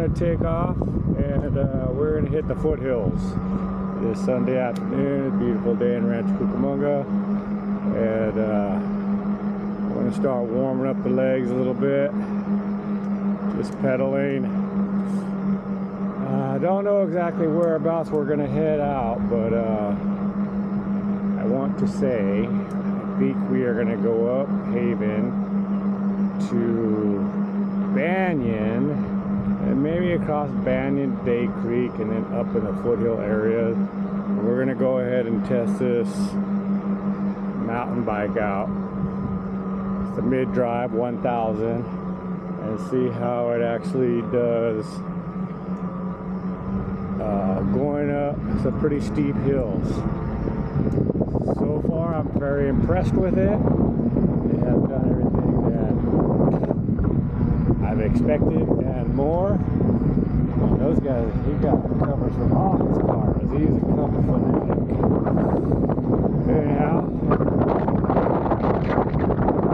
gonna take off and we're gonna hit the foothills this Sunday afternoon. Beautiful day in Rancho Cucamonga, and I'm gonna start warming up the legs a little bit, just pedaling. I don't know exactly whereabouts we're gonna head out, but I want to say I think we are gonna go up Haven to Banyan, and maybe across Banyan, Day Creek, and then up in the foothill area. And we're gonna go ahead and test this mountain bike out. It's the mid-drive 1000, and see how it actually does going up some pretty steep hills. So far I'm very impressed with it. They have done everything that I've expected and more. And those guys, he got covers for all his cars. He's a cover fanatic. Anyhow,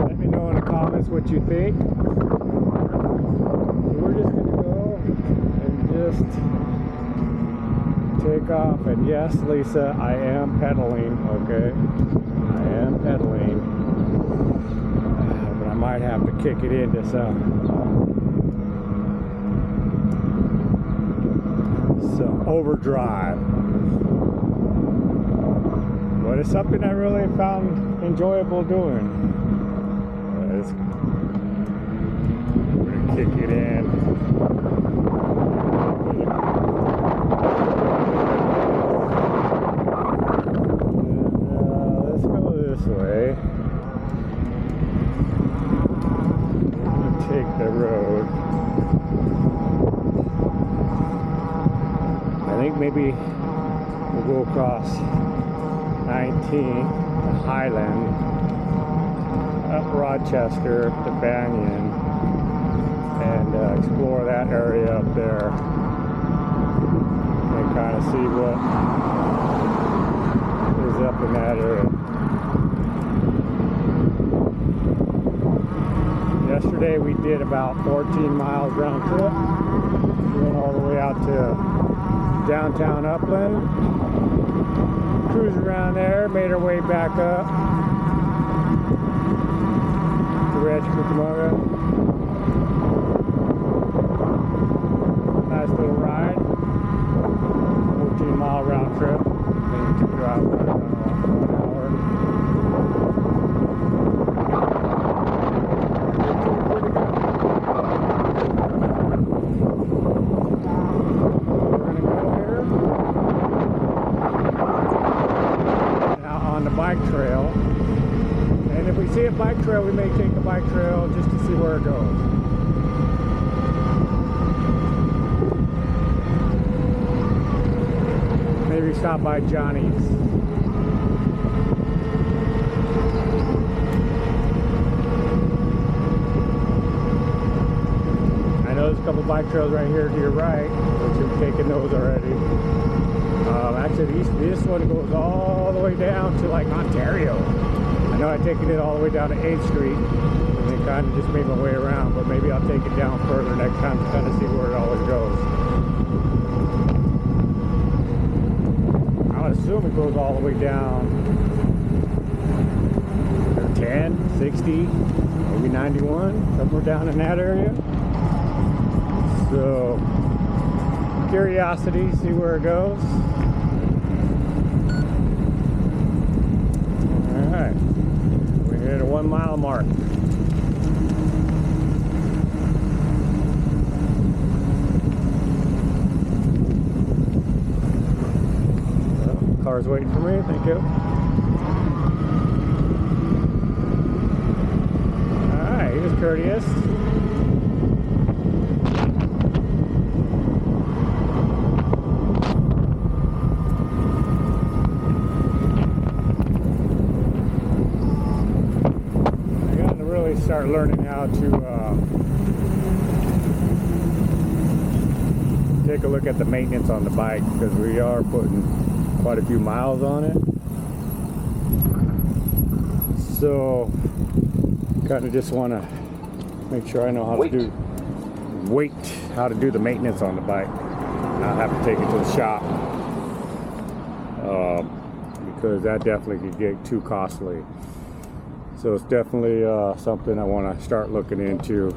let me know in the comments what you think. We're just gonna go and just take off. And yes, Lisa, I am pedaling, okay? I am pedaling. But I might have to kick it into some overdrive. But it's something I really found enjoyable doing. We're gonna kick it in. Let's go this way. Take the road. I think maybe we'll go across 19 to Highland, up Rochester to Banyan, and explore that area up there and kind of see what is up in that area. Yesterday we did about 14 miles round trip. We went all the way out to downtown Upland, cruised around there, made our way back up to Rancho Cucamonga. Nice little ride, 14-mile round trip. Maybe 2 hours, 1 hour. Bike trail, and if we see a bike trail, we may take the bike trail just to see where it goes. Maybe stop by Johnny's. I know there's a couple bike trails right here to your right, but you've taken those already. Actually, this one goes all the way down to like Ontario. I know I've taken it all the way down to 8th Street and then kind of just made my way around, but maybe I'll take it down further next time to kind of see where it always goes. I would assume it goes all the way down 10, 60, maybe 91, somewhere down in that area. So, curiosity, see where it goes. Alright, we're here at a 1 mile mark. Car's waiting for me, thank you. Alright, he was courteous. Start learning how to take a look at the maintenance on the bike, because we are putting quite a few miles on it. So kind of just want to make sure I know how to do weight. how to do the maintenance on the bike. Not have to take it to the shop, because that definitely could get too costly. So it's definitely something I want to start looking into.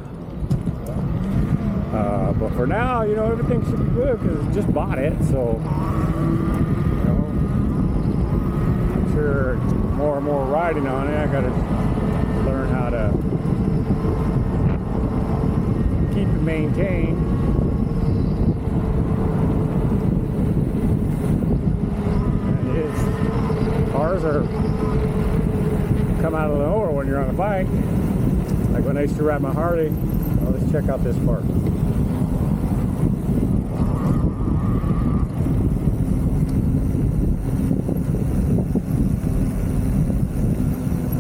But for now, you know, everything should be good because I just bought it. So, you know, I'm sure more and more riding on it, I got to learn how to keep it maintained. And cars are come out of nowhere when you're on a bike. Like when I used to ride my Harley. Oh, let's check out this park.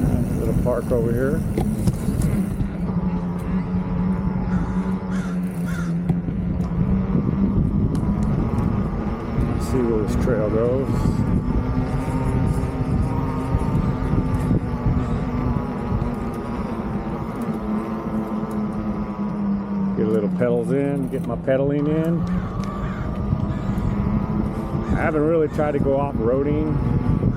Nice little park over here. Let's see where this trail goes. Get a little pedals in, get my pedaling in. I haven't really tried to go off-roading,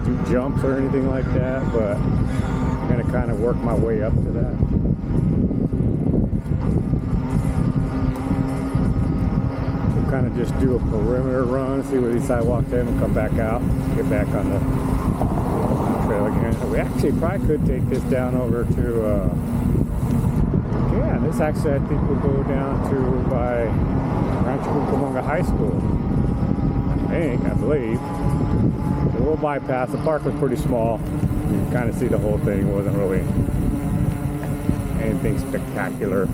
do jumps or anything like that, but I'm going to kind of work my way up to that. So kind of just do a perimeter run, see where these sidewalks end and come back out, get back on the trail again. We actually probably could take this down over to yeah, this actually I think will go down to by Rancho Cucamonga High School. I believe. So we'll bypass. The park was pretty small. You can kind of see the whole thing. It wasn't really anything spectacular.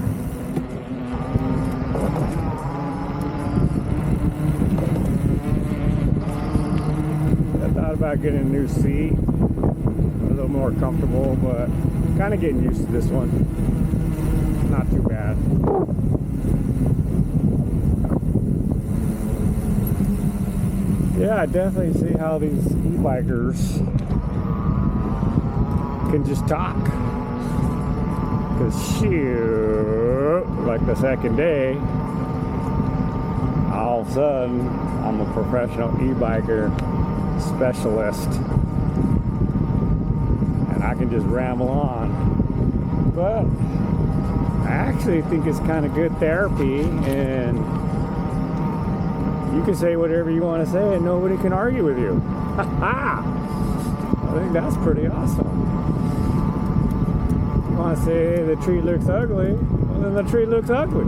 I thought about getting a new seat. A little more comfortable, but kind of getting used to this one. Not too bad. Yeah, I definitely see how these e-bikers can just talk. Because shoot, like the second day, all of a sudden, I'm a professional e-biker specialist. And I can just ramble on. But I actually think it's kind of good therapy, and you can say whatever you want to say and nobody can argue with you. I think that's pretty awesome. If you want to say the tree looks ugly, well then the tree looks ugly.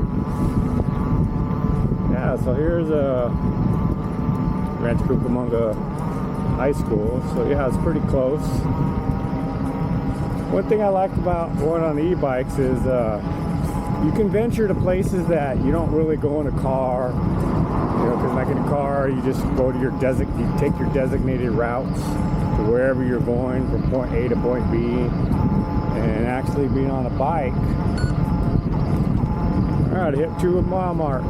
Yeah, so here's Rancho Cucamonga High School. So yeah, it's pretty close. One thing I liked about going on the e-bikes is you can venture to places that you don't really go in a car. You know, because like in a car, you just go to you take your designated routes to wherever you're going from point A to point B. And actually being on a bike, all right, hit 2 mile mark.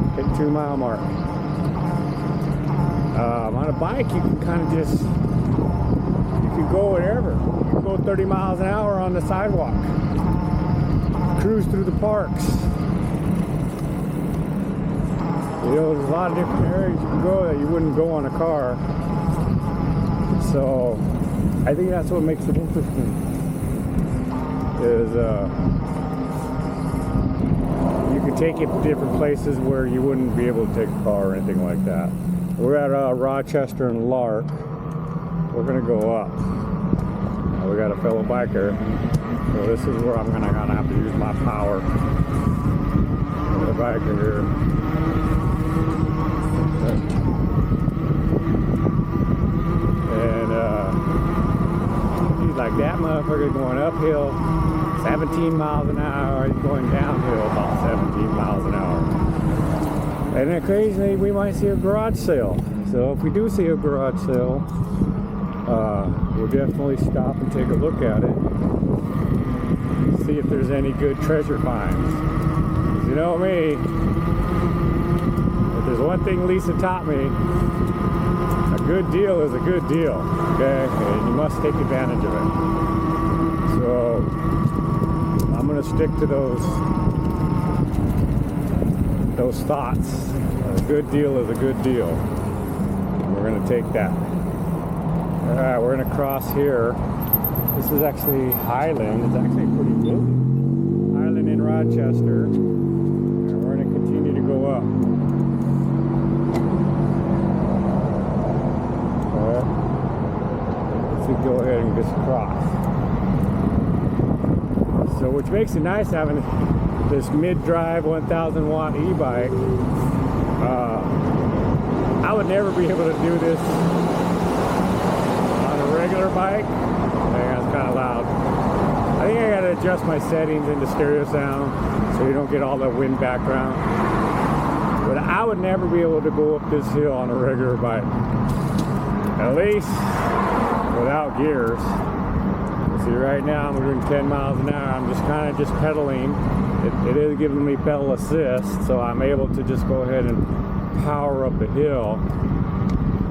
On a bike, you can kind of just, you can go wherever. You can go 30 miles an hour on the sidewalk, cruise through the parks. You know, there's a lot of different areas you can go that you wouldn't go on a car. So I think that's what makes it interesting. Is you can take it to different places where you wouldn't be able to take a car or anything like that. We're at Rochester and Lark. We're gonna go up. Now we got a fellow biker, so this is where I'm gonna have to use my power. The biker here. And he's like, that motherfucker going uphill 17 miles an hour, he's going downhill about 17 miles an hour. And then occasionally we might see a garage sale. So if we do see a garage sale, we'll definitely stop and take a look at it. See if there's any good treasure finds. 'Cause you know me, if there's one thing Lisa taught me, a good deal is a good deal, okay? And you must take advantage of it. So I'm gonna stick to those those thoughts. A good deal is a good deal. We're going to take that. All right, we're going to cross here. This is actually Highland. It's actually pretty good. Highland in Rochester. And we're going to continue to go up. All right. Let's go ahead and just cross. So, which makes it nice having this mid-drive 1,000 watt e-bike. I would never be able to do this on a regular bike. That's kind of loud. I think I gotta adjust my settings into stereo sound so you don't get all the wind background. But I would never be able to go up this hill on a regular bike. At least without gears. See, right now I'm doing 10 miles an hour. I'm just kind of pedaling. It is giving me pedal assist, so I'm able to just go ahead and power up the hill.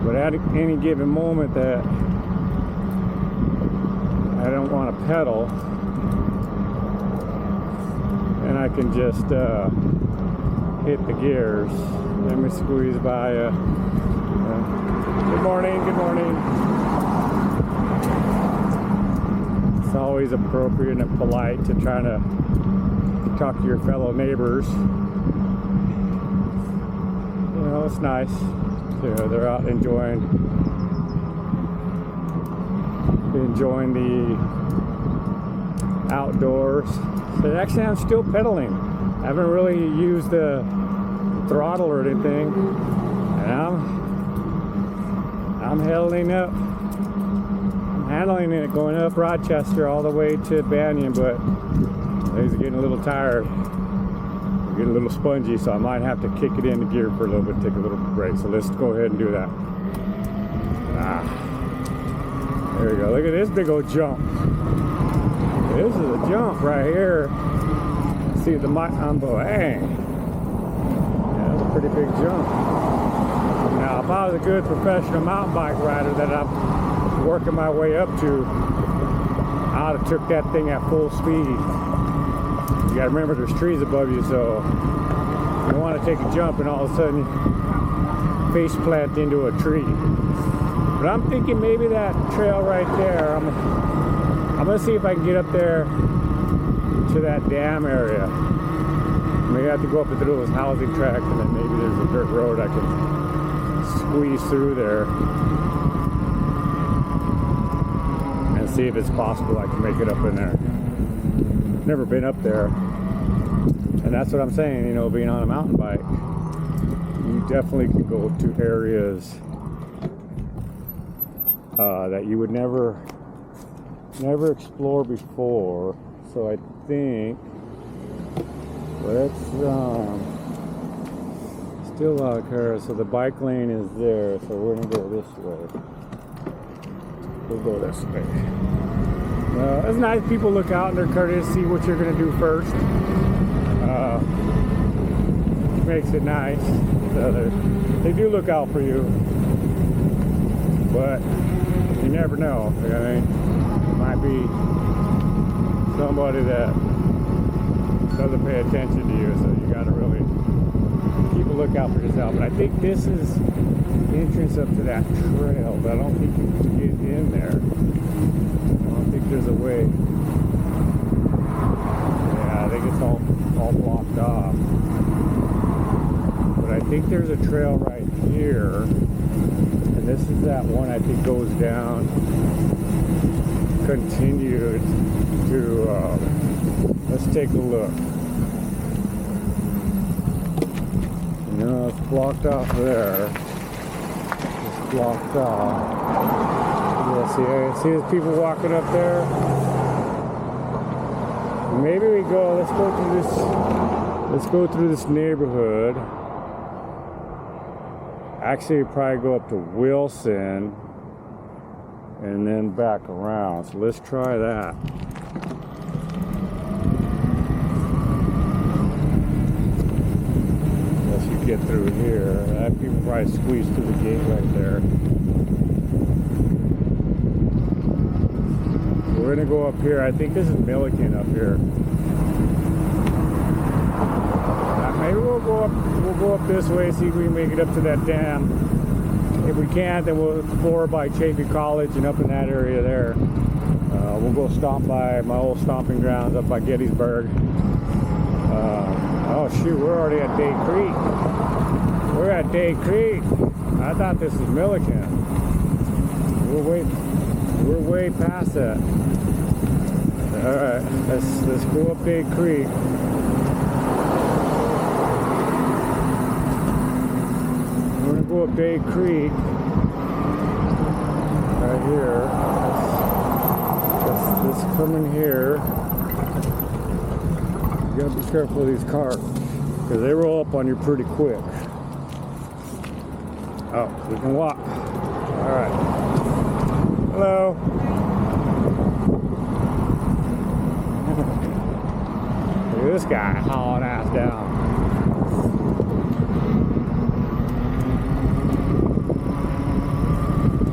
But at any given moment that I don't want to pedal, and I can just hit the gears. Let me squeeze by. Good morning, good morning. It's always appropriate and polite to try to talk to your fellow neighbors. You know, it's nice. They're out enjoying the outdoors. So actually, I'm still pedaling. I haven't really used the throttle or anything, and I'm handling up. I'm handling it going up Rochester all the way to Banyan, but things are getting a little tired. Getting a little spongy, so I might have to kick it into gear for a little bit, take a little break. So let's go ahead and do that. There we go. Look at this big old jump. This is a jump right here. See the umbo. Hey, yeah, that's a pretty big jump. Now, if I was a good professional mountain bike rider that I'm working my way up to, I would have took that thing at full speed. You gotta remember there's trees above you, so you don't want to take a jump and all of a sudden face plant into a tree. But I'm thinking maybe that trail right there, I'm gonna see if I can get up there to that dam area. Maybe I have to go up through those housing tracks, and then maybe there's a dirt road I can squeeze through there and see if it's possible I can make it up in there. Never been up there, and that's what I'm saying, you know, being on a mountain bike, you definitely can go to areas that you would never explore before. So I think let's still out here. So the bike lane is there, so we're gonna go this way. We'll go this way. It's nice people look out and they're courteous to see what you're going to do first. Makes it nice. So they do look out for you. But you never know. I mean, it might be somebody that doesn't pay attention to you, so you got to really keep a lookout for yourself. But I think this is the entrance up to that trail, but I don't think you can get in there. I think there's a way. Yeah, I think it's all blocked off. But I think there's a trail right here. And this is that one I think goes down, continued to, let's take a look. You know, it's blocked off there. It's blocked off. See there's people walking up there. Maybe we go. Let's go through this neighborhood. Actually, we probably go up to Wilson and then back around. So let's try that. Unless you get through here, people probably squeeze through the gate right there. We're gonna go up here. I think this is Milliken up here. Maybe we'll we'll go up this way, see if we can make it up to that dam. If we can't, then we'll explore by Chafee College and up in that area there. We'll go stomp by my old stomping grounds up by Gettysburg. Oh shoot, we're already at Day Creek. We're at Day Creek. I thought this was Milliken. We're way past that. All right, let's go up Day Creek. We're gonna go up Day Creek right here. Let's come in here. You gotta be careful of these cars because they roll up on you pretty quick. Oh, we can walk. All right. Hello. Look at this guy hauling ass down.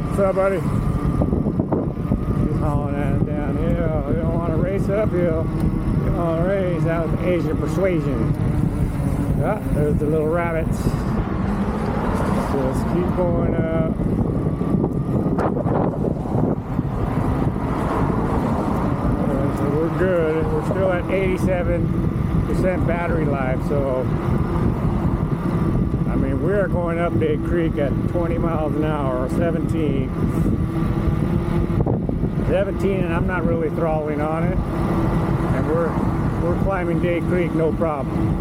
What's up, buddy? He's hauling ass downhill. You don't want to race uphill. You want to race out with Asian persuasion. Ah, there's the little rabbits. So let's keep going up. So we're good. We're still at 87% battery life. So, I mean, we're going up Day Creek at 20 miles an hour, 17, and I'm not really throttling on it. And we're climbing Day Creek, no problem.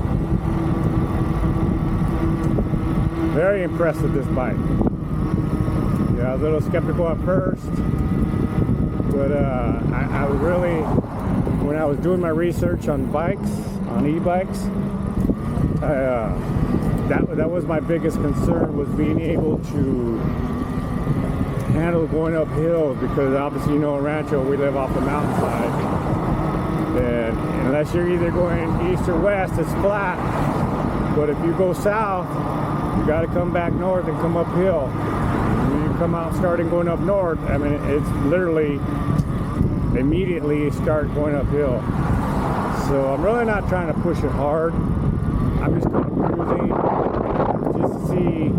Very impressed with this bike. Yeah, I was a little skeptical at first, but I was really, when I was doing my research on bikes, on e-bikes, that was my biggest concern, was being able to handle going up hills, because obviously, you know, in Rancho we live off the mountainside, and unless you're either going east or west, it's flat. But if you go south, you got to come back north and come uphill. When you come out starting going up north, I mean, it's literally immediately start going uphill. So I'm really not trying to push it hard. I'm just kind of cruising just to see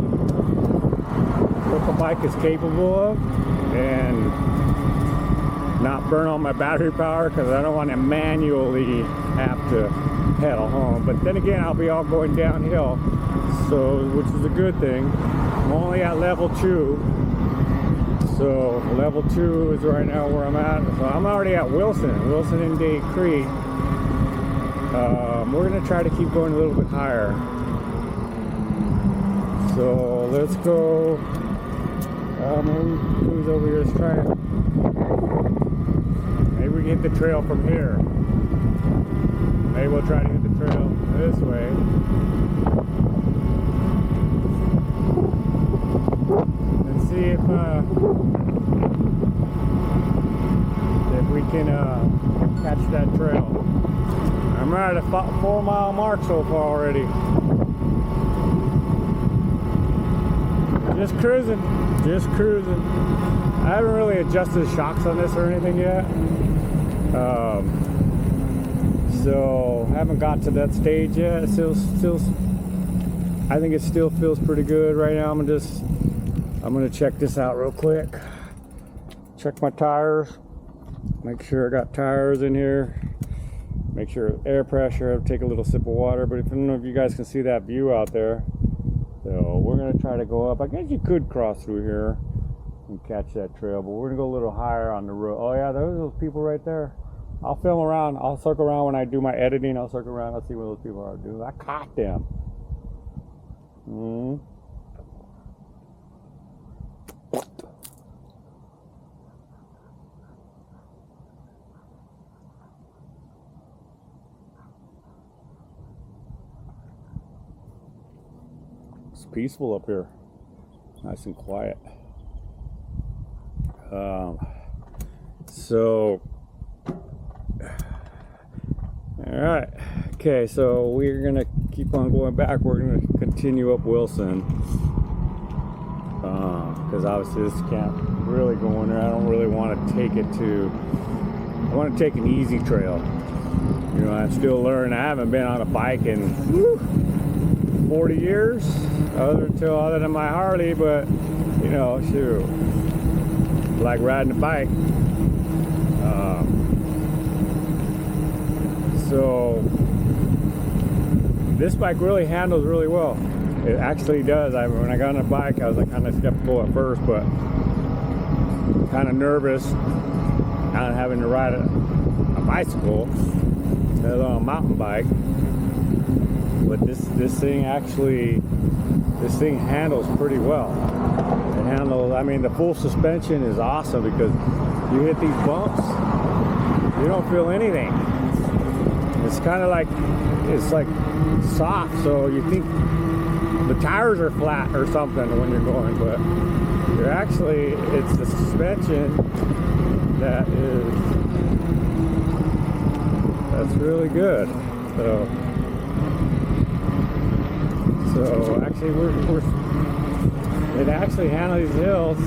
what the bike is capable of and not burn all my battery power, because I don't want to manually have to pedal home. But then again, I'll be all going downhill, so which is a good thing. I'm only at level 2, so level 2 is right now where I'm at. So I'm already at Wilson and Day Creek. We're gonna try to keep going a little bit higher. So let's go. Maybe who's over here is trying. Maybe we can hit the trail from here. Maybe we'll try to hit the trail this way. And see if we can catch that trail. I'm at a 4-mile mark so far already. Just cruising. I haven't really adjusted the shocks on this or anything yet. So haven't got to that stage yet. Still, I think it still feels pretty good right now. I'm gonna check this out real quick. Check my tires. Make sure I got tires in here. Make sure air pressure. I'll take a little sip of water. But I don't know if you guys can see that view out there. So we're gonna try to go up. I guess you could cross through here and catch that trail, but we're gonna go a little higher on the road. Oh yeah, there's those people right there. I'll film around. I'll circle around when I do my editing. I'll circle around. I'll see what those people are doing. I caught them. It's peaceful up here. Nice and quiet. Alright, okay, so we're gonna keep on going back. We're gonna continue up Wilson, because obviously this can't really go in there. I don't really want to take it to, I want to take an easy trail. You know, I'm still learning. I haven't been on a bike in 40 years, other than my Harley, but you know, shoot, like riding a bike. So this bike really handles really well. It actually does. When I got on a bike, I was like kind of skeptical at first, but kind of nervous not having to ride a bicycle, let alone a mountain bike. But this thing handles pretty well. It handles. I mean, the full suspension is awesome because you hit these bumps, you don't feel anything. It's kind of like soft, so you think the tires are flat or something when you're going, but it's the suspension that's really good. So actually it actually handles these hills.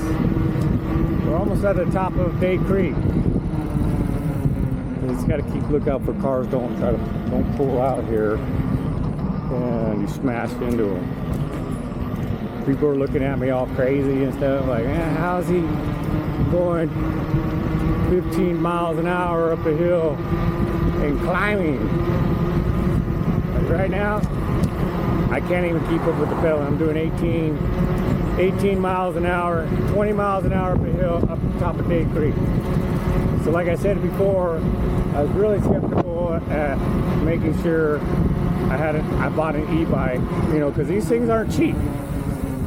We're almost at the top of Day Creek. You just got to keep lookout for cars. Don't pull out here and you smash into them. People are looking at me all crazy and stuff like, man, how's he going 15 miles an hour up a hill and climbing? Like right now, I can't even keep up with the pedal. I'm doing 18 miles an hour, 20 miles an hour up a hill up the top of Day Creek. So like I said before, I was really skeptical at making sure I bought an e-bike, you know, because these things aren't cheap.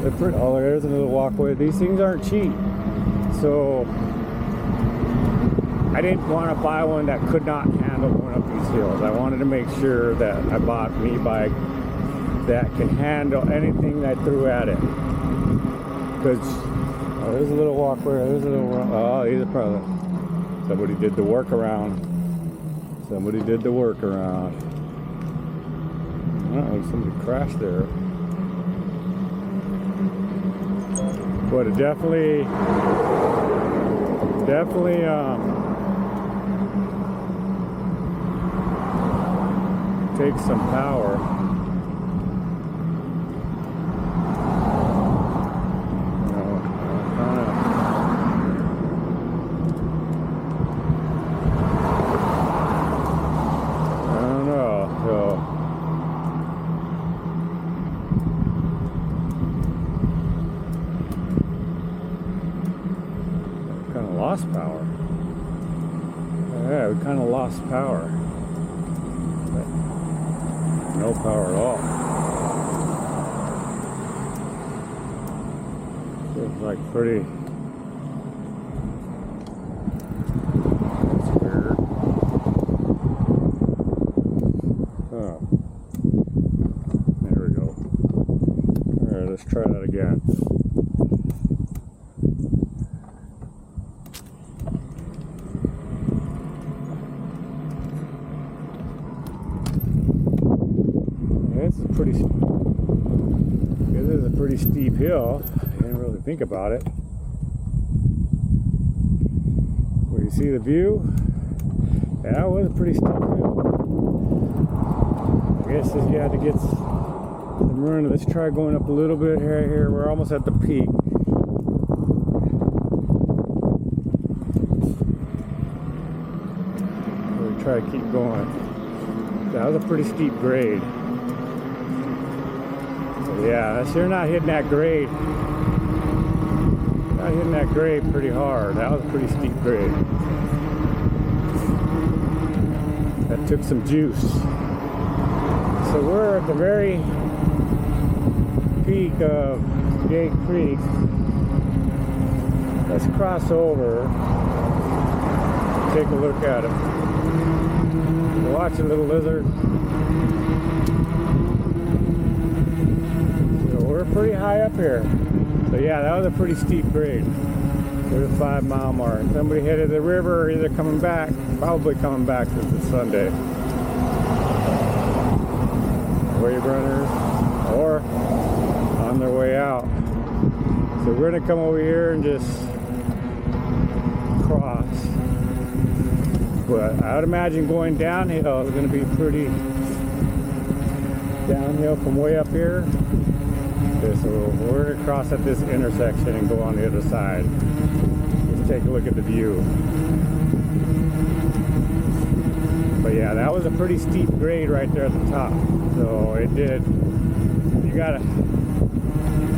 Oh, there's another walkway. These things aren't cheap. So I didn't want to buy one that could not handle going up these hills. I wanted to make sure that I bought an e-bike that can handle anything I threw at it. Because there's a little walkway. There's a little. Oh, these are probably somebody did the workaround. Somebody did the workaround. Oh, somebody crashed there. But it definitely takes some power. Lost power. Yeah, we kind of lost power. But no power at all. Feels like pretty scared. Oh. There we go. Alright, let's try that again. This is a pretty steep hill. I didn't really think about it. Where you see the view? Yeah, it was a pretty steep hill. I guess you had to get some run. Let's try going up a little bit here. We're almost at the peak. We'll try to keep going. That was a pretty steep grade. Yeah, you're not hitting that grade. Not hitting that grade pretty hard. That was a pretty steep grade. That took some juice. So we're at the very peak of Day Creek. Let's cross over. Take a look at it. Watch a little lizard. We're pretty high up here. So yeah, that was a pretty steep grade. There's a 5 mile mark. Somebody headed the river, either coming back, probably coming back since it's Sunday. Wave runners, or on their way out. So we're gonna come over here and just cross. But I would imagine going downhill is gonna be pretty downhill from way up here. Okay, so we're gonna cross at this intersection and go on the other side. Let's take a look at the view. But yeah, that was a pretty steep grade right there at the top. So it did, you gotta,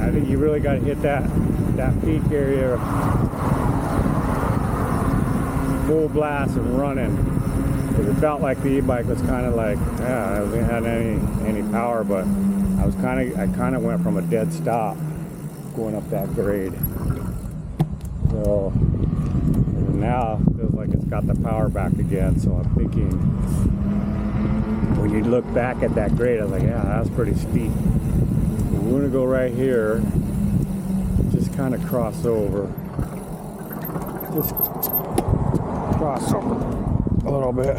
I think you really gotta hit that peak area full blast and running. Because it felt like the e-bike was kind of like, yeah, I wasn't had any power, but I kind of went from a dead stop going up that grade. So now it feels like it's got the power back again. So I'm thinking, when you look back at that grade, I was like, yeah, that was pretty steep. We're gonna go right here, just kind of cross over, just cross over a little bit.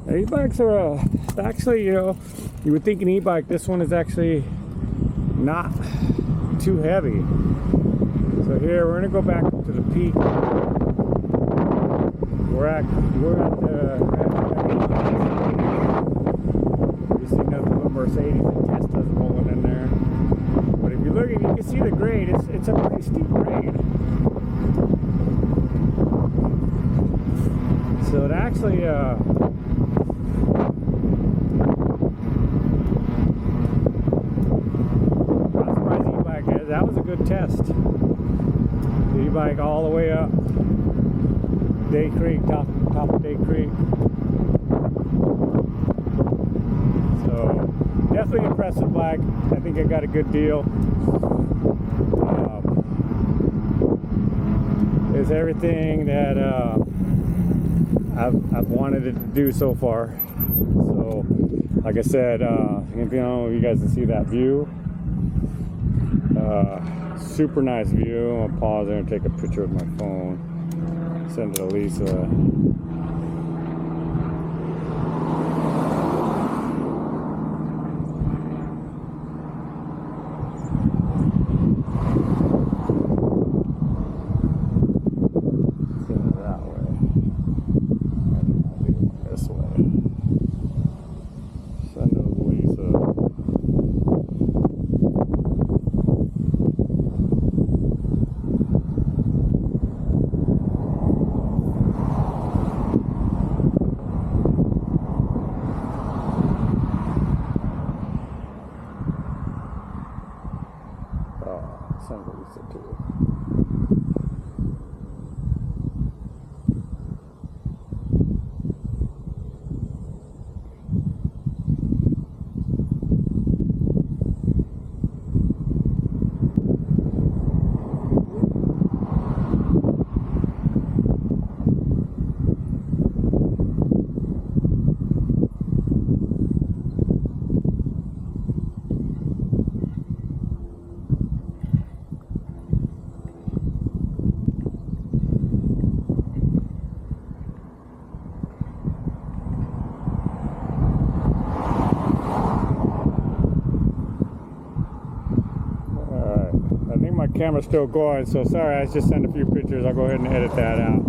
E-bikes are actually, you know, you would think an e-bike, this one is actually not too heavy. So here we're gonna go back to the peak. We're at the you see nothing but Mercedes and Tesla's rolling in there. But if you look, you can see the grade. It's a pretty steep grade. So it actually that was a good test. The e-bike all the way up Day Creek, top of Day Creek. So definitely impressive bike. I think I got a good deal. It's everything that I've wanted it to do so far. So like I said, if you guys can see that view. Super nice view. I'll pause there and take a picture with my phone. Send it to Lisa. Send it that way. I'll do it this way. Send it to Lisa. Send Lisa too. My camera's still going, so sorry, I just sent a few pictures. I'll go ahead and edit that out.